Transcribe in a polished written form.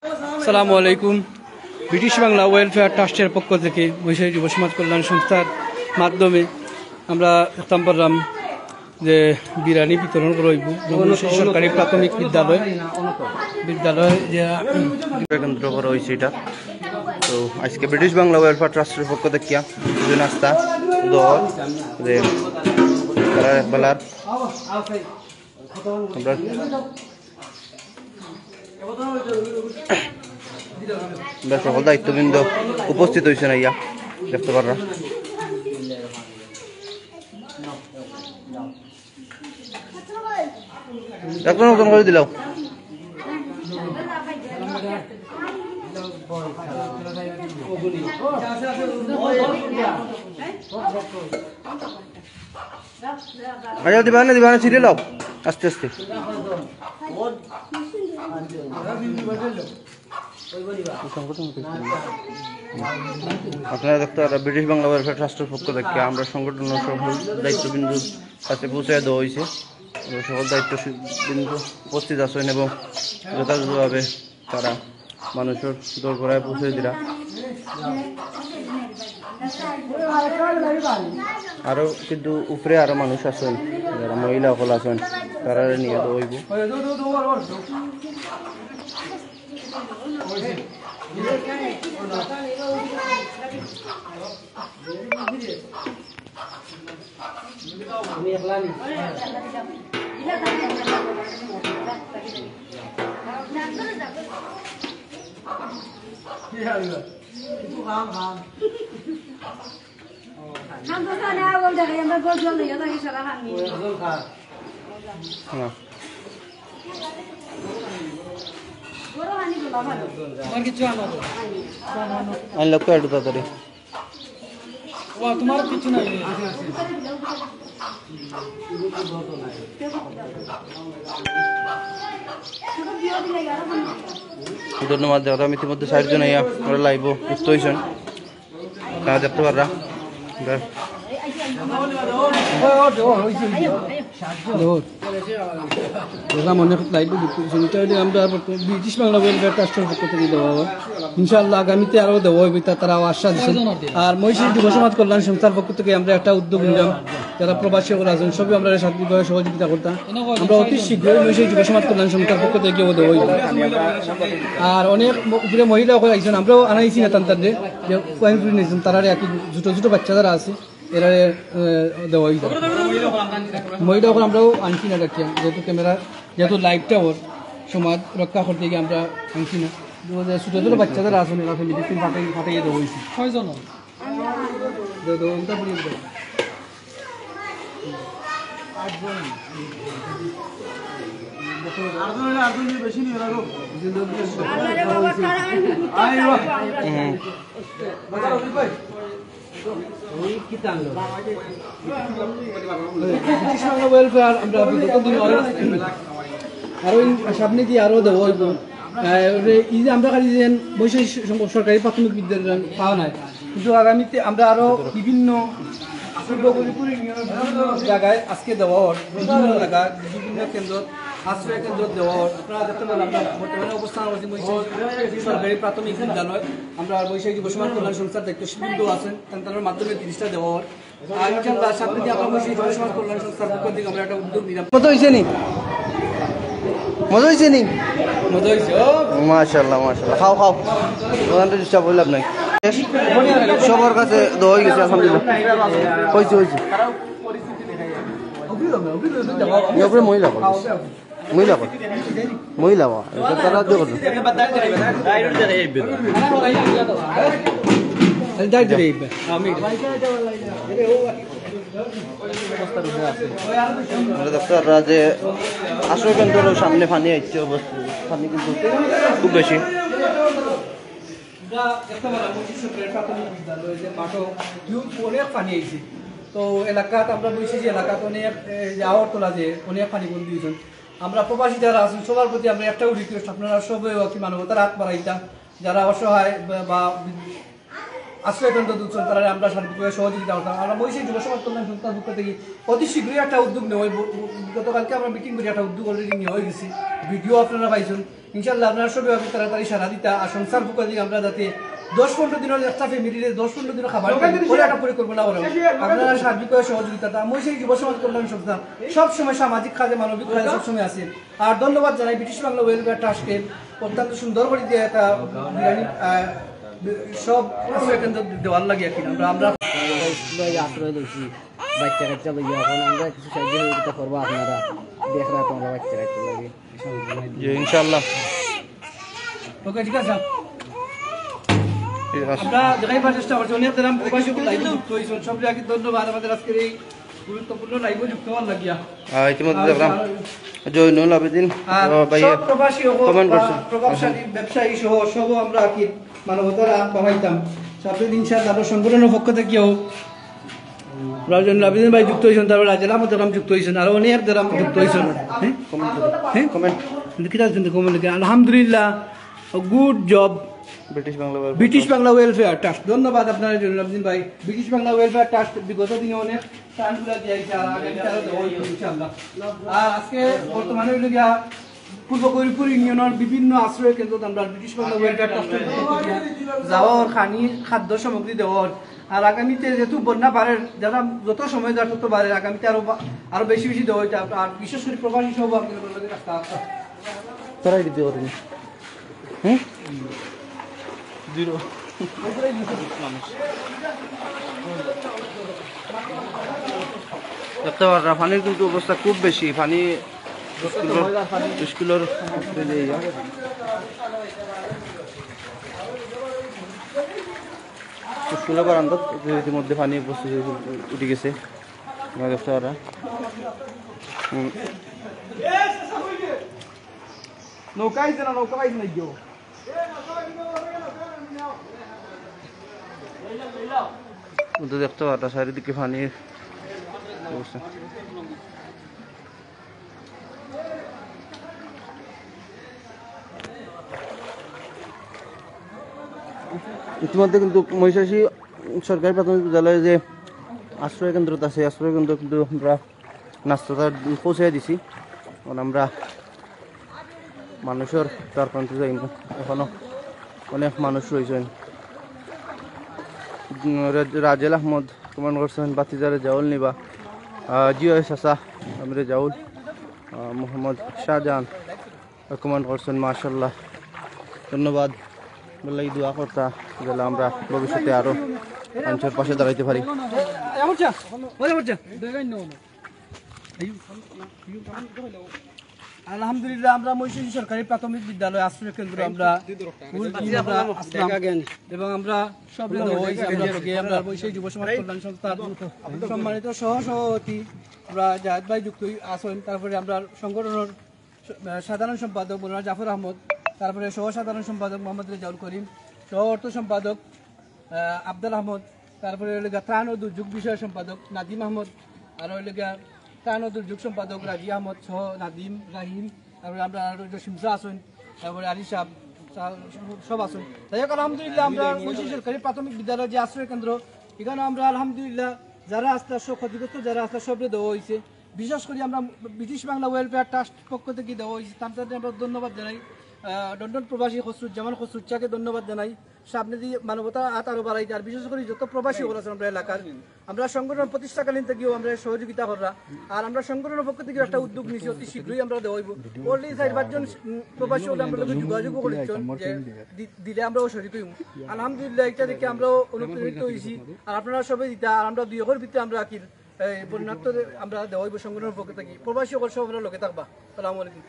আসসালামু আলাইকুম। British Bangla welfare ট্রাস্টের পক্ষ থেকে বৈষয়িক যুব সমাজ কল্যাণ সংস্থার মাধ্যমে আমরা একদম পারলাম যে বিরিয়ানি বিতরণ করব সরকারি প্রাথমিক বিদ্যালয় যে কেন্দ্র করা হয়েছে এটা। তো আজকে ব্রিটিশ বাংলা ওয়েলফেয়ার ট্রাস্টের পক্ষ থেকে কিছু নাস্তা দল যে তারা একবেলার আমরা সকল দায়িত্ববৃন্দ উপস্থিত হয়েছে না ইয়া দেখতে পাররা। একটা নতুন করে দিলাম আচ্ছা দিবানে ছিঁড়ে লাও আস্তে আস্তে। আপনারা দেখতে পারেন ব্রিটিশ বাংলা ওয়েলফেয়ার ট্রাস্টের পক্ষ থেকে আমরা সংগঠনের সকল দায়িত্ববিন্দুর কাছে পৌঁছে দেওয়া হয়েছে। সকল দায়িত্ববিন্দু উপস্থিত আছেন এবং যথাযথভাবে তারা মানুষের দোরগোড়ায় পৌঁছে দিলা। আরও কিন্তু উপরে আরো মানুষ আছেন, যারা মহিলা সকল আছেন, তারা নিয়ে দৌড়ব। আনলো একটু তাড়াতাড়ি তোমার কিছু নাই। ধন্যবাদ। যারা আমি ইতিমধ্যে 60 জন ওরা লাইভ যুক্ত হয়েছেন, তারা দেখতে পাররা। আমরা ব্রিটিশ বাংলা ওয়েলফেয়ার ট্রাস্টের পক্ষ থেকে দেওয়া হবে ইনশাআল্লাহ। আগামীতে আরও দেওয়া হবে, তারা আশ্বাস দিচ্ছেন। আর মহিষী যুব সমাজ কল্যাণ সংস্থার পক্ষ থেকে আমরা একটা উদ্যোগ নিলাম, যারা প্রবাসী আছেন সবই আমরা সার্বিকভাবে সহযোগিতা করতাম। আমরা অতি শীঘ্রই মহিষী যুব সমাজ কল্যাণ সংস্থার পক্ষ থেকে দেওয়া হইব। আর অনেক উপরে মহিলা আইসেন, আমরাও আনাইছি না তাদের যে পয়েন্ট নিয়েছেন, তারা একই ছোটো ছোটো বাচ্চা যারা আছে এরা দেওয়া হয়েছে। মহিলা এখন আমরাও আনছি না রাখি, যেহেতু ক্যামেরা যেহেতু লাইভটা ওর সমাজ রক্ষা করতে গিয়ে আমরা আনছি না। ছোটো ছোটো বাচ্চা যারা আসুন এরা মেডিসিন ফাটাইয়ে দেওয়া হয়েছে। ছয়জন ওয়েলফেয়ার আমরা আরো সামনে দিয়ে আরো দেবো এই যে আমরা খালি যে বৈষয়িক সরকারি প্রাথমিক বিদ্যালয় পাওয়া নাই, কিন্তু আগামীতে আমরা আরো বিভিন্ন জায়গায় আজকে দেওয়া বিভিন্ন জায়গায় বিভিন্ন কেন্দ্র আশ্রয় কেন্দ্র দেওয়া। আপনারা দেখতে পারেন আমরা বর্তমানে অবস্থান করছি সরকারি প্রাথমিক বিদ্যালয়। আমরা বৈষয়িক যুব সমাজ কল্যাণ সংস্থার দায়িত্বশীল আছেন, তাদের মাধ্যমে 30টা দেওয়া হয়। আর ইনশাআল্লাহ সামনে দিয়ে আমরা বৈষয়িক যুব সমাজ কল্যাণ সংস্থার পক্ষ থেকে আমরা একটা উদ্যোগ নিলাম। মজা হয়েছে নি? মজা হয়েছে নি? মজা হয়েছে মাশাআল্লাহ মাশাআল্লাহ। খাও খাও, ওখানটা ডিস্টার্ব হইলাম নাই। সবার কাছে দেওয়া হয়ে গেছে আলহামদুলিল্লাহ। হয়েছে হয়েছে। মহিলা মহিলা মহিলা তারা যে আশ্রয় কেন্দ্রের সামনে পানি আসছে, অবস্থা পানি কিন্তু খুব বেশি। অনেক পানি আইছে, তো এলাকাত আমরা বলছি যে এলাকাত অনেক যাওয়ার তোলা যে অনেক পানি বন্ধ দিয়েছেন। আমরা প্রবাসী যারা আছেন সবার প্রতি আমরা একটাও রিকোয়েস্ট, আপনারা সবাই কি মানবতার হাত বাড়াইতা, যারা অসহায় বা আশ্রয়কেন্দ্র দুজন তারা আমরা সার্বিকভাবে সহযোগিতা করতাম। আমরা মহিষী যুব সমাজ কল্যাণ সংস্থার পক্ষ থেকে অতি শীঘ্রই একটা উদ্যোগ নেওয়া। গতকালকে আমরা মিটিং করে একটা উদ্যোগ অলরেডি নেওয়া হয়ে গেছি, ভিডিও আপনারা পাইছেন। ইনশাল্লাহ আপনারা সবাই তাড়াতাড়ি সারা দিতা। আর সংস্থার পক্ষ থেকে আমরা যাতে 10-15 দিনের একটা ফ্যামিলিতে 10-15 দিনের খাবার একটা পরিকল্পনা করা আপনারা সার্বিকভাবে সহযোগিতা। মহিষী যুব সমাজ কল্যাণ সংস্থা সবসময় সামাজিক কাজে মানবিক কাজে সবসময় আছে। আর ধন্যবাদ জানাই ব্রিটিশ বাংলা ওয়েলফেয়ার ট্রাস্টকে, অত্যন্ত সুন্দর করে দিয়ে একটা বিরিয়ানি সব কেন্দ্র দেওয়ার লাগে আর কি। আমরা আশ্রয় দিয়েছি বাচ্চা কাচ্চা লইয়া, এখন আমরা কিছু সাহায্য সহযোগিতা করবো, আপনারা দেখ রাখো আমরা বাচ্চা কাচ্চা লাগে জি ইনশাআল্লাহ। ওকে ঠিক আছে, আমরা দেখাইবার চেষ্টা করছি। অনেক দিন প্রবাসী লাইভে যুক্ত হয়েছেন, সবকে আগে ধন্যবাদ আমাদের আজকের এই গুরুত্বপূর্ণ লাইভে যুক্ত হওয়ার লাগিয়া। ইতিমধ্যে দেখলাম জয়নুল আবেদিন সব প্রবাসী প্রভাবশালী ব্যবসায়ী সহ সব আমরা কি মানবতার পাইতাম সাথে ইনশাআল্লাহ আমরা সংগঠনের পক্ষ থেকেও জয়নুল আবেদিন ভাই যুক্ত হয়েছেন, তারপর রাজেল আহমদ দেরাম যুক্ত হয়েছেন, আরো অনেক দেরাম যুক্ত হয়েছেন। হ্যাঁ কমেন্ট আলহামদুলিল্লাহ, good job British Bangla welfare trust. ধন্যবাদ আপনার জন্য আবেদিন ভাই। ব্রিটিশ বাংলা ওয়েলফেয়ার ট্রাস্ট বিগত দিনে অনেক টানগুলা দিয়েছে, আর আগামীতে আরো দেওয়া হইব ইনশাআল্লাহ। আর আজকে বর্তমানে হইল গিয়া পূর্ব গরিপুর ইউনিয়নের বিভিন্ন আশ্রয় কেন্দ্র আমরা ব্রিটিশ বাংলা ওয়েলফেয়ার ট্রাস্টের যাওয়ার খানি খাদ্য সামগ্রী দেওয়ার। আর আগামীতে যেহেতু বন্যা বাড়ে, যারা যত সময় যায় তত বাড়ে, আগামীতে আরো বেশি বেশি দেওয়া হইতে। আর বিশেষ করে প্রবাসী সব আপনাদের রাস্তা তারাই দিতে পারেন। হুম জিরো দেখতে পারা পানির কিন্তু অবস্থা খুব বেশি। পানি স্কুলের স্কুলের বারান্দাত ইতিমধ্যে পানি উঠে গেছে দেখতে পারা। নৌকা আইছে না, নৌকা পাইছে না গিয়েও দেখতে পারা চারিদিকে পানির অবস্থা। ইতিমধ্যে কিন্তু মহিষাসী সরকারি প্রাথমিক বিদ্যালয়ে যে আশ্রয় কেন্দ্র আছে, আশ্রয় কেন্দ্র কিন্তু আমরা নাস্তাটা পৌঁছাই দিছি। কারণ আমরা মানুষের তার প্রান্তে যাই না, এখনো অনেক মানুষ রয়েছেন। রাজেল আহমদ কমান্ড করছেন, বাতিজারে জাউল নিবা, জিও চাচা আমিরে জাউল, মোহাম্মদ শাহজাহান কমান্ড করছেন। মাশাল্লাহ ধন্যবাদ। বললে দোয়া করতা যেন আমরা ভবিষ্যতে আরো মানুষের পাশে দাঁড়াইতে পারি। আলহামদুলিল্লাহ, আমরা মহিষী সরকারি প্রাথমিক বিদ্যালয় আশ্রয় কেন্দ্র আমরা এবং আমরা সব আমরা মহিষী যুব সমাজ কল্যাণ সংস্থার সম্মানিত সহসভাপতি আমরা জাহেদ ভাই যুক্ত আছেন। তারপরে আমরা সংগঠনের সাধারণ সম্পাদক মৌলানা জাফর আহমদ, তারপরে সহ সাধারণ সম্পাদক মোহাম্মদ রেজাউল করিম, সহ অর্থ সম্পাদক আব্দুল আহমদ, তারপরে ত্রাণ ও দুর্যোগ বিষয় সম্পাদক নাদিম আহমদ, আর ত্রাণ ও দুর্যোগ সম্পাদক রাজি আহমদ সহ নাদিম রাহিম, তারপরে আমরা সিমসা আসুন, তারপরে আলী সাহেব সব আসুন। তাই হোক আলহামদুলিল্লাহ, আমরা মহিষী সরকারি প্রাথমিক বিদ্যালয় যে আশ্রয় কেন্দ্র, এখানে আমরা আলহামদুলিল্লাহ যারা আস্তে ক্ষতিগ্রস্ত যারা আস্তে সবরে দেওয়া হয়েছে। বিশেষ করে আমরা ব্রিটিশ বাংলা ওয়েলফেয়ার ট্রাস্ট পক্ষ থেকে দেওয়া হয়েছে, তার সাথে আমরা ধন্যবাদ জানাই। লন্ডন প্রবাসী খসরুজ্জামান খসরুচ্চাকে ধন্যবাদ জানাই। সামনে দিয়ে মানবতা হাত আরো বাড়াই, আর বিশেষ করে যত প্রবাসী ওরা আছে আমরা এলাকার, আমরা সংগঠন প্রতিষ্ঠাকালীন থেকেও আমরা সহযোগিতা করা। আর আমরা সংগঠনের পক্ষ থেকে একটা উদ্যোগ নিচ্ছি, অতি শীঘ্রই আমরা দেওয়া হইব। অলরেডি 4-5 জন প্রবাসী হলে আমরা যোগাযোগ করেছেন যে দিলে আমরাও শরীর হইব। আলহামদুলিল্লাহ, এটা দেখে আমরাও অনুপ্রাণিত হয়েছি। আর আপনারা সবাই দিতা, আর আমরা 2 ঘর ভিতরে আমরা বন্যার্থ আমরা দেওয়া হইব সংগঠনের পক্ষ থেকে। প্রবাসী সব আমরা লোকে থাকবা। আসসালামু আলাইকুম।